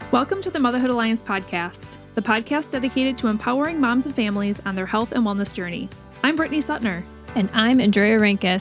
Welcome to the Motherhood Alliance podcast, the podcast dedicated to empowering moms and families on their health and wellness journey. I'm Brittany Suttner. And I'm Drea.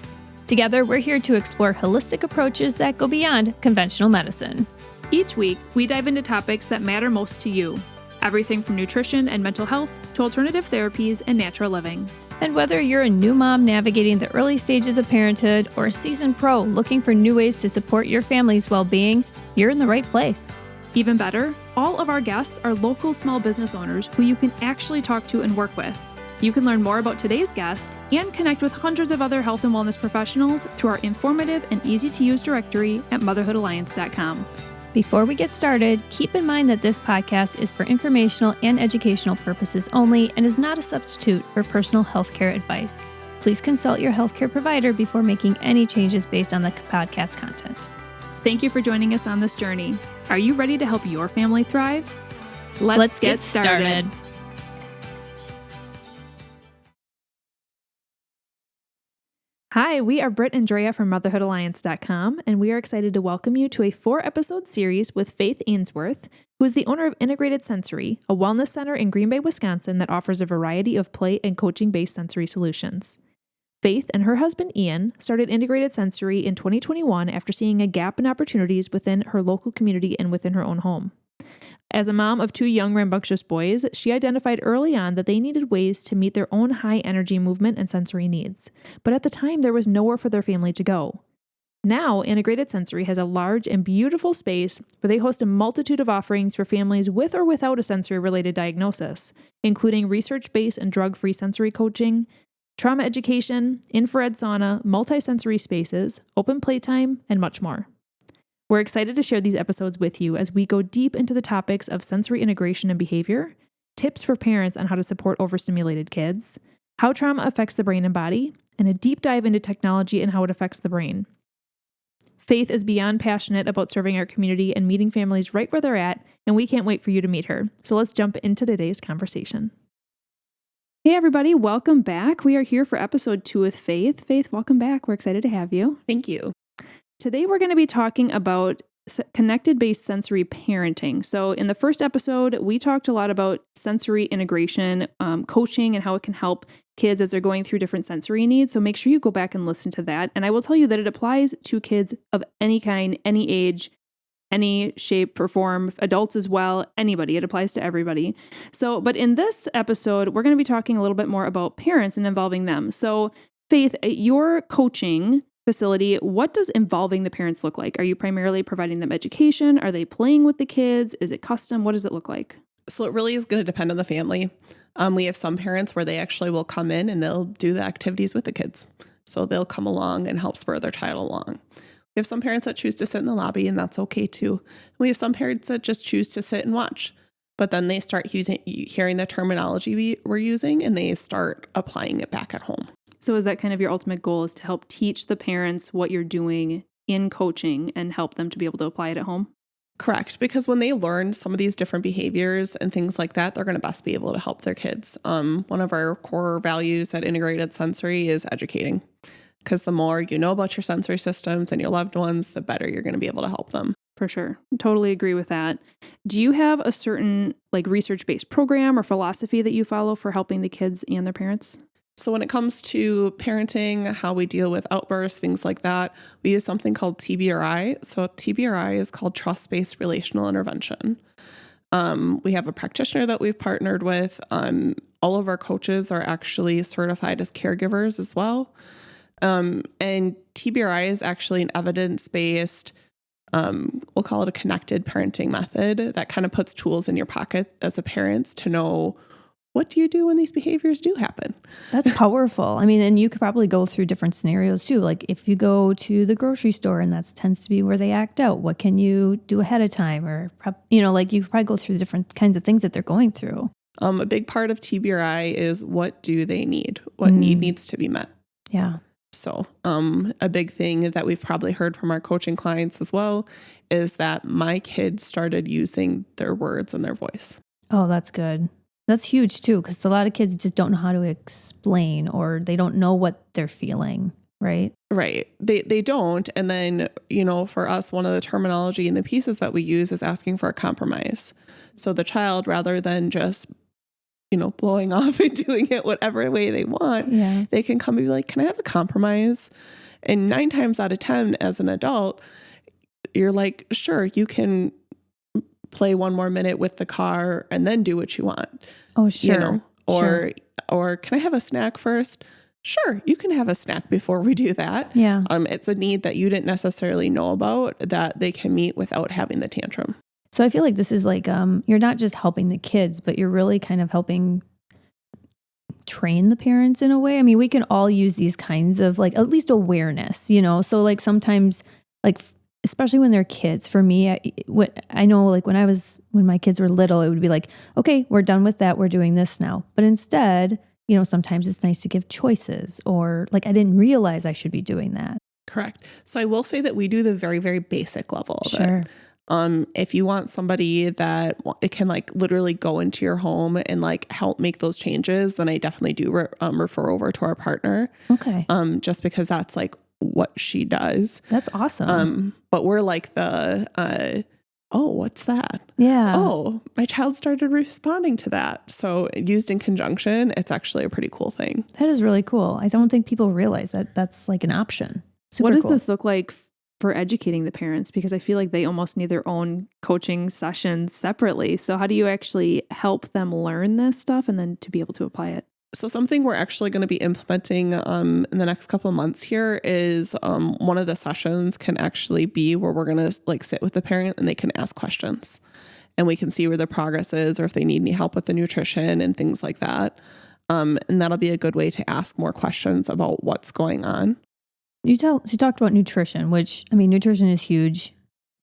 Together, we're here to explore holistic approaches that go beyond conventional medicine. Each week, we dive into topics that matter most to you. Everything from nutrition and mental health to alternative therapies and natural living. And whether you're a new mom navigating the early stages of parenthood or a seasoned pro looking for new ways to support your family's well-being, you're in the right place. Even better, all of our guests are local small business owners who you can actually talk to and work with. You can learn more about today's guest and connect with hundreds of other health and wellness professionals through our informative and easy-to-use directory at motherhoodalliance.com. Before we get started, keep in mind that this podcast is for informational and educational purposes only and is not a substitute for personal healthcare advice. Please consult your healthcare provider before making any changes based on the podcast content. Thank you for joining us on this journey. Are you ready to help your family thrive? Let's get started. Hi, we are Brit and Drea from motherhoodalliance.com, and we are excited to welcome you to a 4-episode series with Faith Ainsworth, who is the owner of Integrated Sensory, a wellness center in Green Bay, Wisconsin that offers a variety of play and coaching-based sensory solutions. Faith and her husband Ian started Integrated Sensory in 2021 after seeing a gap in opportunities within her local community and within her own home. As a mom of 2 young rambunctious boys, she identified early on that they needed ways to meet their own high-energy movement and sensory needs, but at the time there was nowhere for their family to go. Now, Integrated Sensory has a large and beautiful space where they host a multitude of offerings for families with or without a sensory-related diagnosis, including research-based and drug-free sensory coaching, trauma education, infrared sauna, multi-sensory spaces, open playtime, and much more. We're excited to share these episodes with you as we go deep into the topics of sensory integration and behavior, tips for parents on how to support overstimulated kids, how trauma affects the brain and body, and a deep dive into technology and how it affects the brain. Faith is beyond passionate about serving our community and meeting families right where they're at, and we can't wait for you to meet her. So let's jump into today's conversation. Hey everybody, welcome back. We are here for episode 2 with Faith. Faith, welcome back. We're excited to have you. Thank you. Today we're going to be talking about connected-based sensory parenting. So in the first episode, we talked a lot about sensory integration, coaching, and how it can help kids as they're going through different sensory needs. So make sure you go back and listen to that. And I will tell you that it applies to kids of any kind, any age, any shape or form, adults as well, anybody. It applies to everybody. So, but in this episode, we're going to be talking a little bit more about parents and involving them. So Faith, at your coaching facility, what does involving the parents look like? Are you primarily providing them education? Are they playing with the kids? Is it custom? What does it look like? So it really is going to depend on the family. We have some parents where they actually will come in and they'll do the activities with the kids. So they'll come along and help spur their child along. We have some parents that choose to sit in the lobby, and that's okay too. We have some parents that just choose to sit and watch, but then they start hearing the terminology we're using and they start applying it back at home. So is that kind of your ultimate goal, is to help teach the parents what you're doing in coaching and help them to be able to apply it at home? Correct. Because when they learn some of these different behaviors and things like that, they're going to best be able to help their kids. One of our core values at Integrated Sensory is educating. Because the more you know about your sensory systems and your loved ones, the better you're going to be able to help them. For sure. Totally agree with that. Do you have a certain research-based program or philosophy that you follow for helping the kids and their parents? So when it comes to parenting, how we deal with outbursts, things like that, we use something called TBRI. So TBRI is called Trust-Based Relational Intervention. We have a practitioner that we've partnered with. All of our coaches are actually certified as caregivers as well. And TBRI is actually an evidence-based, we'll call it a connected parenting method that kind of puts tools in your pocket as a parent to know, what do you do when these behaviors do happen? That's powerful. I mean, and you could probably go through different scenarios too. Like if you go to the grocery store and that tends to be where they act out, what can you do ahead of time? Or, you could probably go through different kinds of things that they're going through. A big part of TBRI is, what do they need? What need needs to be met? Yeah. So a big thing that we've probably heard from our coaching clients as well is that my kids started using their words and their voice. Oh, that's good. That's huge too, because a lot of kids just don't know how to explain, or they don't know what they're feeling. right? Right. They don't. And then, you know, for us, one of the terminology and the pieces that we use is asking for a compromise. So the child, rather than just, you know, blowing off and doing it whatever way they want, they can come and be like, can I have a compromise? And 9 times out of 10 as an adult, you're like, sure, you can play one more minute with the car and then do what you want. Oh, sure. You know, or can I have a snack first? Sure, you can have a snack before we do that. Yeah. It's a need that you didn't necessarily know about that they can meet without having the tantrum. So I feel like this is like, you're not just helping the kids, but you're really kind of helping train the parents in a way. I mean, we can all use these kinds of like, at least awareness, you know? So like sometimes like, especially when they're kids, for me, I know like when my kids were little, it would be like, okay, we're done with that. We're doing this now. But instead, you know, sometimes it's nice to give choices, or like, I didn't realize I should be doing that. Correct. So I will say that we do the very, very basic level of it. If you want somebody that it can like literally go into your home and like help make those changes, then I definitely do refer over to our partner. Okay. Just because that's like what she does. That's awesome. But we're like oh, what's that? Yeah. Oh, my child started responding to that. So used in conjunction, it's actually a pretty cool thing. That is really cool. I don't think people realize that that's like an option. What does this look like for educating the parents? Because I feel like they almost need their own coaching sessions separately. So how do you actually help them learn this stuff and then to be able to apply it? So something we're actually going to be implementing in the next couple of months here is one of the sessions can actually be where we're going to like sit with the parent and they can ask questions and we can see where their progress is or if they need any help with the nutrition and things like that. And that'll be a good way to ask more questions about what's going on. You talked about nutrition, which, I mean, nutrition is huge,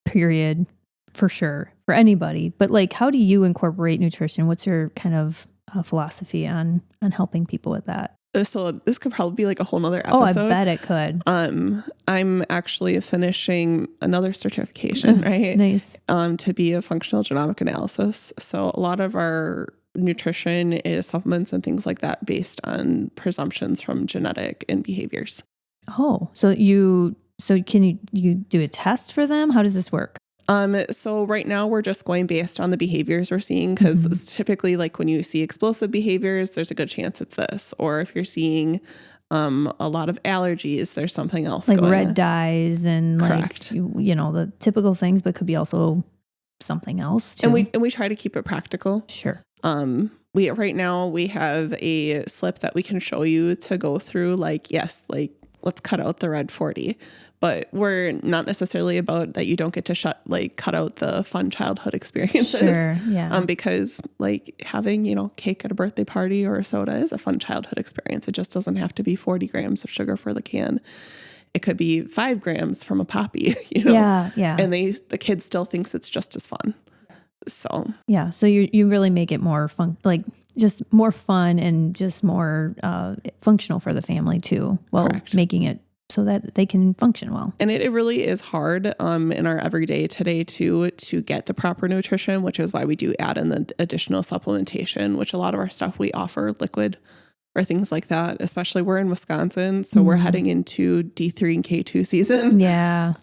period, for sure, for anybody. But like, how do you incorporate nutrition? What's your kind of philosophy on helping people with that? So this could probably be like a whole nother episode. Oh, I bet it could. I'm actually finishing another certification, right? Nice. To be a functional genomic analysis. So a lot of our nutrition is supplements and things like that based on presumptions from genetic and behaviors. Oh, so can you do a test for them? How does this work? So right now we're just going based on the behaviors we're seeing because typically like when you see explosive behaviors, there's a good chance it's this. Or if you're seeing a lot of allergies, there's something else like going red on. Dyes and Correct. Like, you know, the typical things, but could be also something else too. And we try to keep it practical. Sure. Right now we have a slip that we can show you to go through like, yes, like let's cut out the red 40. But we're not necessarily about that you don't get to cut out the fun childhood experiences. Sure, yeah. Because like having, you know, cake at a birthday party or a soda is a fun childhood experience. It just doesn't have to be 40 grams of sugar for the can. It could be 5 grams from a poppy, you know? Yeah. And the kid still thinks it's just as fun. So. Yeah. So you really make it more fun, like just more fun and just more functional for the family too. While Correct. Making it so that they can function well. And it really is hard in our everyday today to get the proper nutrition, which is why we do add in the additional supplementation, which a lot of our stuff we offer liquid or things like that, especially we're in Wisconsin. So we're heading into D3 and K2 season. Yeah.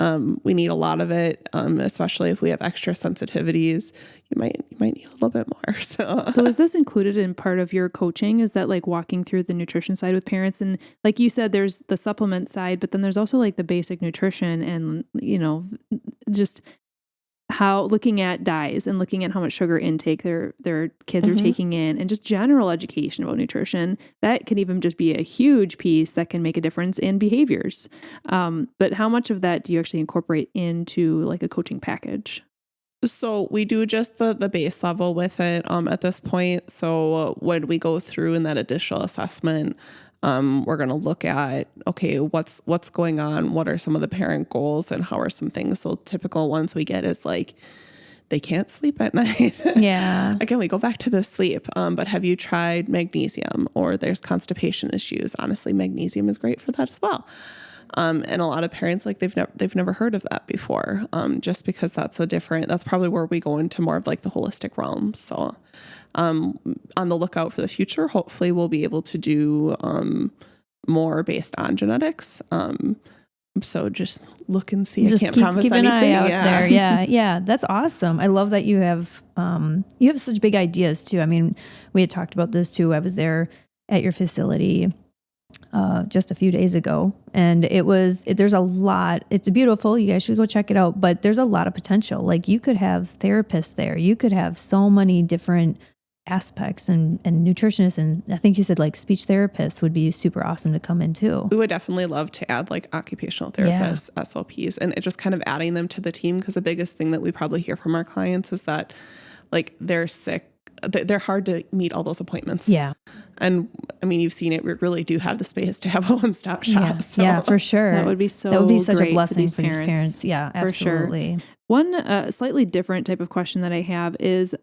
We need a lot of it, especially if we have extra sensitivities. You might need a little bit more. So is this included in part of your coaching? Is that like walking through the nutrition side with parents? And like you said, there's the supplement side, but then there's also like the basic nutrition and, you know, just how looking at dyes and looking at how much sugar intake their kids are taking in and just general education about nutrition. That can even just be a huge piece that can make a difference in behaviors. But how much of that do you actually incorporate into like a coaching package? So we do just the base level with it at this point. So when we go through in that additional assessment, we're going to look at, okay, what's going on? What are some of the parent goals and how are some things? So typical ones we get is like, they can't sleep at night. Yeah. Again, we go back to the sleep. But have you tried magnesium? Or there's constipation issues. Honestly, magnesium is great for that as well. And a lot of parents, like they've never heard of that before, just because that's probably where we go into more of like the holistic realm. So, on the lookout for the future, hopefully we'll be able to do, more based on genetics. So just look and see. Just I can't promise keep anything. an eye out there. Yeah. Yeah. That's awesome. I love that you have such big ideas too. I mean, we had talked about this too. I was there at your facility just a few days ago, and there's a lot. It's beautiful. You guys should go check it out, but there's a lot of potential. Like you could have therapists there. You could have so many different aspects and nutritionists. And I think you said like speech therapists would be super awesome to come in too. We would definitely love to add like occupational therapists, SLPs, and it just kind of adding them to the team. Because the biggest thing that we probably hear from our clients is that like they're sick. They're hard to meet all those appointments. Yeah. And I mean, you've seen it. We really do have the space to have a one-stop shop. Yeah, So. yeah, for sure. That would be such a blessing for these parents. Yeah, absolutely. For sure. One slightly different type of question that I have is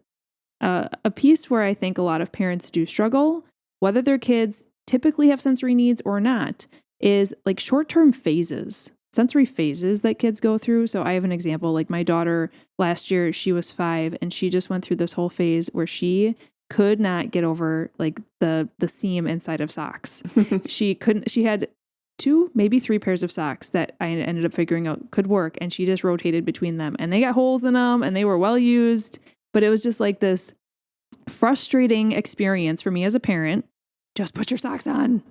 a piece where I think a lot of parents do struggle, whether their kids typically have sensory needs or not, is like short-term phases, sensory phases that kids go through. So I have an example, like my daughter last year, she was 5 and she just went through this whole phase where she could not get over like the seam inside of socks. She had 2, maybe 3 pairs of socks that I ended up figuring out could work. And she just rotated between them and they got holes in them and they were well used. But it was just like this frustrating experience for me as a parent. Just put your socks on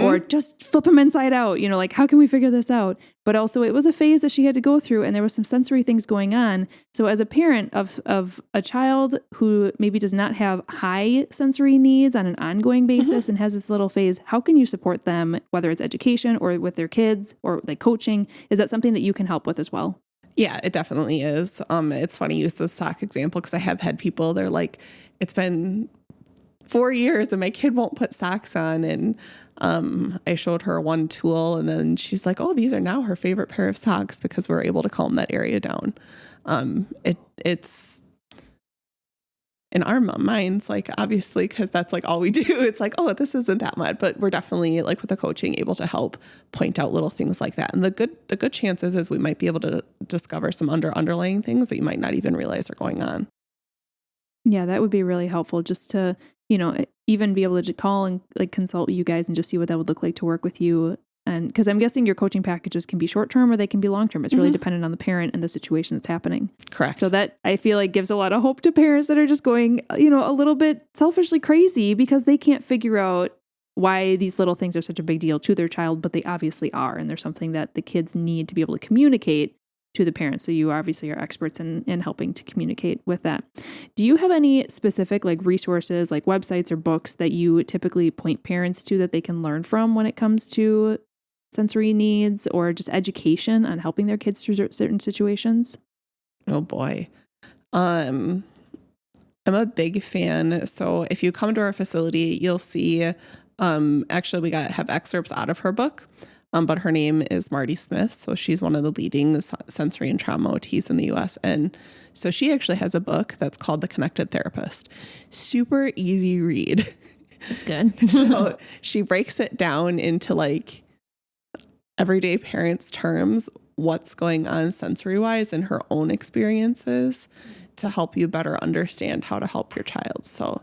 or just flip them inside out. You know, like, how can we figure this out? But also it was a phase that she had to go through and there was some sensory things going on. So as a parent of a child who maybe does not have high sensory needs on an ongoing basis and has this little phase, how can you support them, whether it's education or with their kids or like coaching? Is that something that you can help with as well? Yeah, it definitely is. It's funny you use the sock example because I have had people, they're like, it's been 4 years and my kid won't put socks on. And I showed her one tool and then she's like, oh, these are now her favorite pair of socks because we're able to calm that area down. It's in our minds, like obviously, because that's like all we do. It's like, oh, this isn't that much, but we're definitely like with the coaching able to help point out little things like that. And the good chances is we might be able to discover some underlying things that you might not even realize are going on. Yeah, that would be really helpful just to, you know, even be able to call and like consult you guys and just see what that would look like to work with you. And because I'm guessing your coaching packages can be short term or they can be long term. It's really dependent on the parent and the situation that's happening. Correct. So that I feel like gives a lot of hope to parents that are just going, you know, a little bit selfishly crazy because they can't figure out why these little things are such a big deal to their child, but they obviously are. And there's something that the kids need to be able to communicate to the parents. So you obviously are experts in helping to communicate with that. Do you have any specific like resources, like websites or books that you typically point parents to that they can learn from when it comes to sensory needs or just education on helping their kids through certain situations? Oh boy. I'm a big fan. So if you come to our facility, you'll see, actually we have excerpts out of her book. But her name is Marty Smith. So she's one of the leading sensory and trauma OTs in the US. And so she actually has a book that's called The Connected Therapist. Super easy read. That's good. So she breaks it down into like everyday parents' terms, what's going on sensory wise in her own experiences to help you better understand how to help your child. So,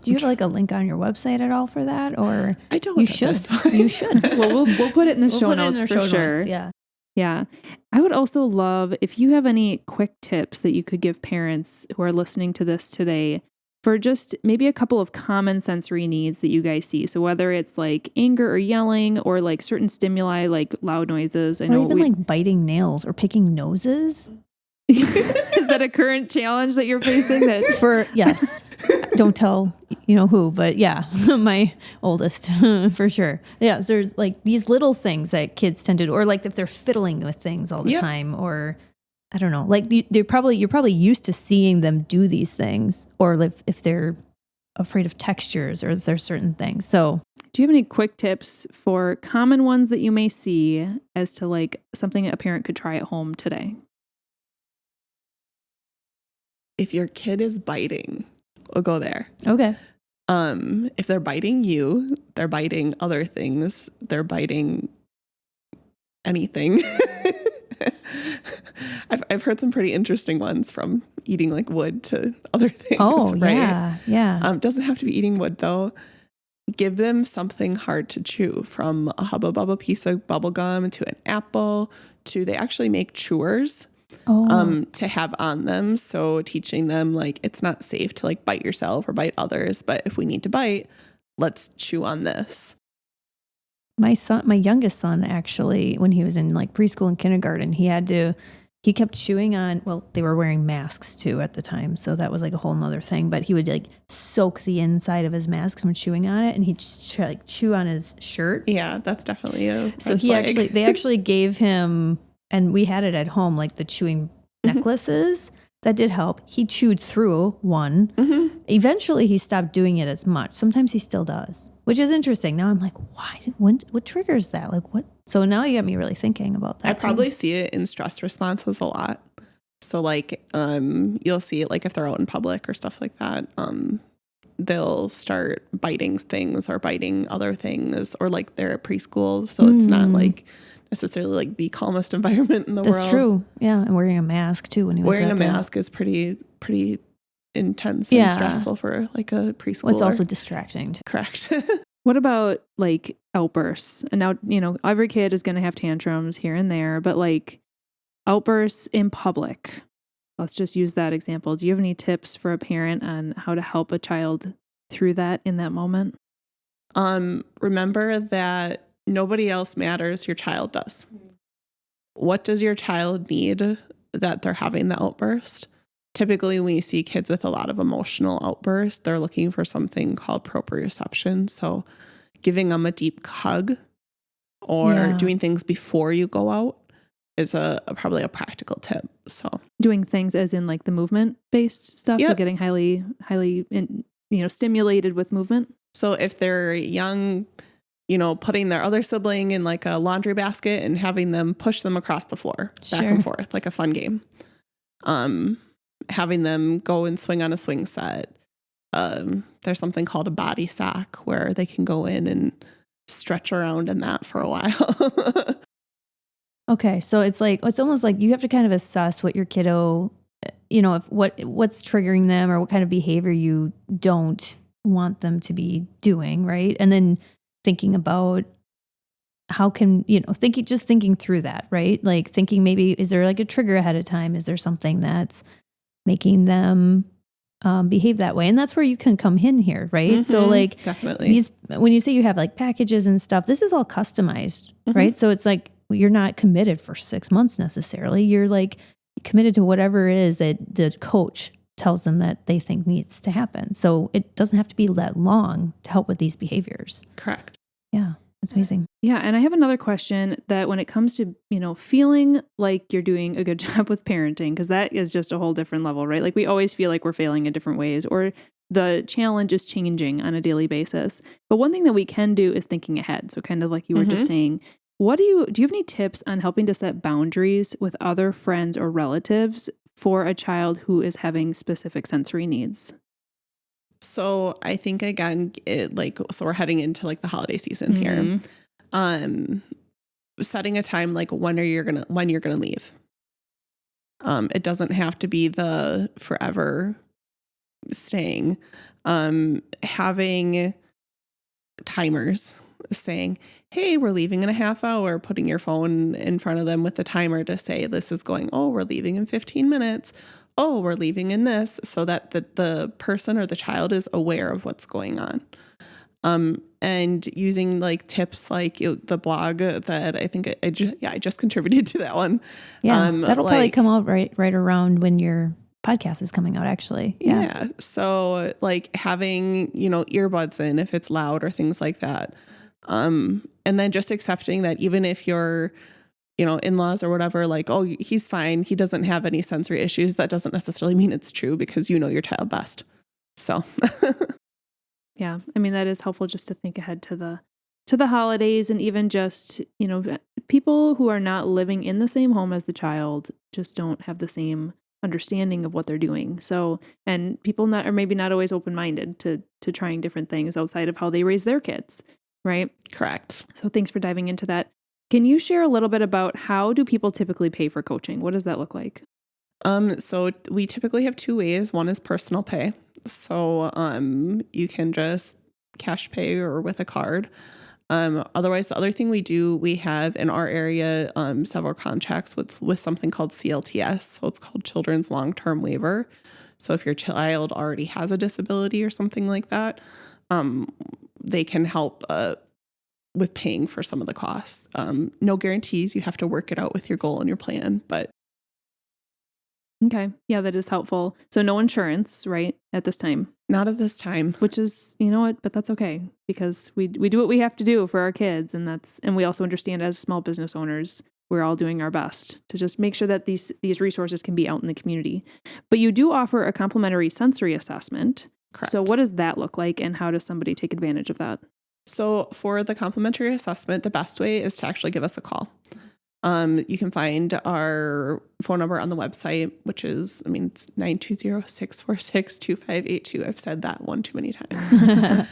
do you have like a link on your website at all for that? Or I don't. You should. You should. Well, we'll put it in the show notes for sure. Notes, yeah. Yeah. I would also love if you have any quick tips that you could give parents who are listening to this today for just maybe a couple of common sensory needs that you guys see. So whether it's like anger or yelling or like certain stimuli, like loud noises. Or even like biting nails or picking noses. Is that a current challenge that you're facing? Yes. Don't tell who, but yeah, my oldest for sure. Yeah, so there's like these little things that kids tend to do, or like if they're fiddling with things all the time, or I don't know, like you're probably used to seeing them do these things, or if they're afraid of textures or there's certain things. So do you have any quick tips for common ones that you may see as to like something a parent could try at home today? If your kid is biting, we'll go there. Okay. If they're biting you, they're biting other things, they're biting anything. I've heard some pretty interesting ones from eating like wood to other things. Oh, right? Yeah. Yeah. Doesn't have to be eating wood though. give them something hard to chew, from a Hubba Bubba piece of bubble gum to an apple to they actually make chewers to have on them. So teaching them like it's not safe to like bite yourself or bite others, but if we need to bite, let's chew on this. My youngest son, actually, when he was in like preschool and kindergarten, he kept chewing on, well, they were wearing masks too at the time. So that was like a whole nother thing, but he would like soak the inside of his mask from chewing on it, and he'd just like chew on his shirt. Yeah, that's definitely a So flag. they actually gave him, and we had it at home, like the chewing necklaces. That did help. He chewed through one. Mm-hmm. Eventually, he stopped doing it as much. Sometimes he still does, which is interesting. Now I'm like, why? What triggers that? Like what? So now you got me really thinking about that. I probably see it in stress responses a lot. So like, you'll see it like if they're out in public or stuff like that. They'll start biting things or biting other things, or like they're at preschool, so it's not like necessarily like the calmest environment in the world. That's true. Yeah, and wearing a mask too when he was Wearing a that young. mask is pretty intense and stressful for like a preschooler. Well, it's also distracting too. Correct. What about like outbursts? And now, every kid is going to have tantrums here and there, but like outbursts in public. Let's just use that example. Do you have any tips for a parent on how to help a child through that in that moment? Remember that nobody else matters. Your child does. What does your child need that they're having the outburst? Typically, when you see kids with a lot of emotional outbursts, they're looking for something called proprioception. So giving them a deep hug or doing things before you go out is probably a practical tip. So doing things as in like the movement based stuff. Yep. So getting highly, stimulated with movement. So if they're young, putting their other sibling in like a laundry basket and having them push them across the floor back and forth, like a fun game. Having them go and swing on a swing set. There's something called a body sack where they can go in and stretch around in that for a while. Okay, so it's almost like you have to kind of assess what your kiddo, if what's triggering them or what kind of behavior you don't want them to be doing, right? And then thinking about how can, thinking through that, right? Like thinking maybe, is there like a trigger ahead of time? Is there something that's making them behave that way? And that's where you can come in here, right? Mm-hmm, so like definitely when you say you have like packages and stuff, this is all customized, right? So it's like, you're not committed for 6 months necessarily. You're like committed to whatever it is that the coach tells them that they think needs to happen. So it doesn't have to be that long to help with these behaviors. Correct. Yeah, that's amazing. Yeah, and I have another question that when it comes to, feeling like you're doing a good job with parenting, because that is just a whole different level, right? Like we always feel like we're failing in different ways, or the challenge is changing on a daily basis. But one thing that we can do is thinking ahead. So kind of like you were just saying, do you have any tips on helping to set boundaries with other friends or relatives for a child who is having specific sensory needs? So I think again, so we're heading into like the holiday season here. Setting a time like when you're gonna leave. It doesn't have to be the forever staying. Having timers saying, hey, we're leaving in a half hour, putting your phone in front of them with the timer to say this is going, oh, we're leaving in 15 minutes. Oh, we're leaving in this, so that the person or the child is aware of what's going on. And using like tips like the blog that I think I just contributed to that one. Yeah, that'll probably come out right around when your podcast is coming out, actually. Yeah. So like having, earbuds in if it's loud or things like that. And then just accepting that even if you're, in-laws or whatever, like, oh, he's fine, he doesn't have any sensory issues, that doesn't necessarily mean it's true because you know your child best. So yeah, I mean, that is helpful just to think ahead to the holidays, and even just, people who are not living in the same home as the child just don't have the same understanding of what they're doing. So, and people are maybe not always open-minded to trying different things outside of how they raise their kids, right? Correct. So thanks for diving into that. Can you share a little bit about how do people typically pay for coaching? What does that look like? So we typically have two ways. One is personal pay. So you can just cash pay or with a card. Otherwise, the other thing we have in our area several contracts with something called CLTS. So it's called Children's Long-Term Waiver. So if your child already has a disability or something like that, they can help with paying for some of the costs. No guarantees. You have to work it out with your goal and your plan, but. Okay. Yeah, that is helpful. So no insurance, right, at this time? Not at this time. Which is, you know what, but that's okay because we do what we have to do for our kids. And we also understand as small business owners, we're all doing our best to just make sure that these resources can be out in the community. But you do offer a complimentary sensory assessment. Correct. So what does that look like and how does somebody take advantage of that? So for the complimentary assessment, the best way is to actually give us a call. You can find our phone number on the website, which is, it's 920-646-2582. I've said that one too many times.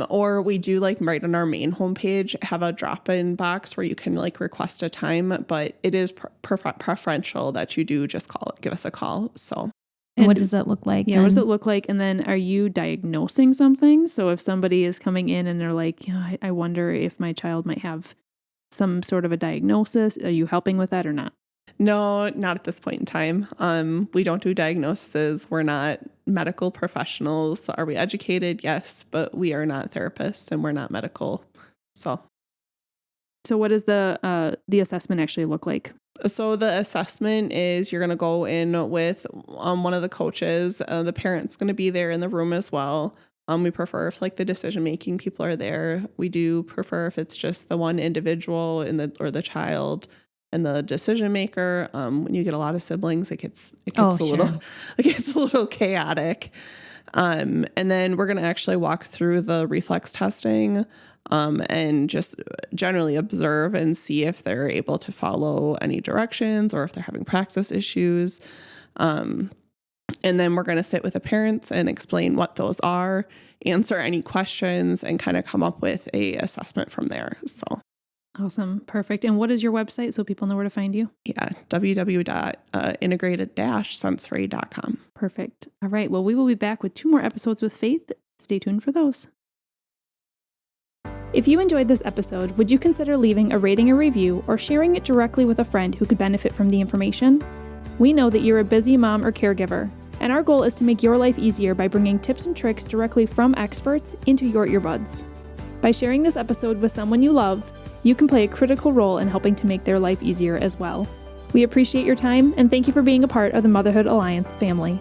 Or we do right on our main homepage, have a drop-in box where you can request a time, but it is preferential that you do just give us a call. So. And what does that look like? Yeah, what does it look like? And then are you diagnosing something? So if somebody is coming in and they're like, I wonder if my child might have some sort of a diagnosis, are you helping with that or not? No, not at this point in time. We don't do diagnoses. We're not medical professionals. Are we educated? Yes, but we are not therapists and we're not medical. So what does the assessment actually look like? So the assessment is you're going to go in with one of the coaches. The parent's going to be there in the room as well. We prefer if the decision-making people are there. We do prefer if it's just the one individual or the child and the decision maker. When you get a lot of siblings, it gets a little chaotic. And then we're going to actually walk through the reflex testing and just generally observe and see if they're able to follow any directions or if they're having praxis issues. And then we're going to sit with the parents and explain what those are, answer any questions, and kind of come up with a assessment from there. So awesome. Perfect. And what is your website so people know where to find you? Yeah, www.integrated-sensory.com. Perfect. All right. Well, we will be back with 2 more episodes with Faith. Stay tuned for those. If you enjoyed this episode, would you consider leaving a rating or review or sharing it directly with a friend who could benefit from the information? We know that you're a busy mom or caregiver, and our goal is to make your life easier by bringing tips and tricks directly from experts into your earbuds. By sharing this episode with someone you love, you can play a critical role in helping to make their life easier as well. We appreciate your time, and thank you for being a part of the Motherhood Alliance family.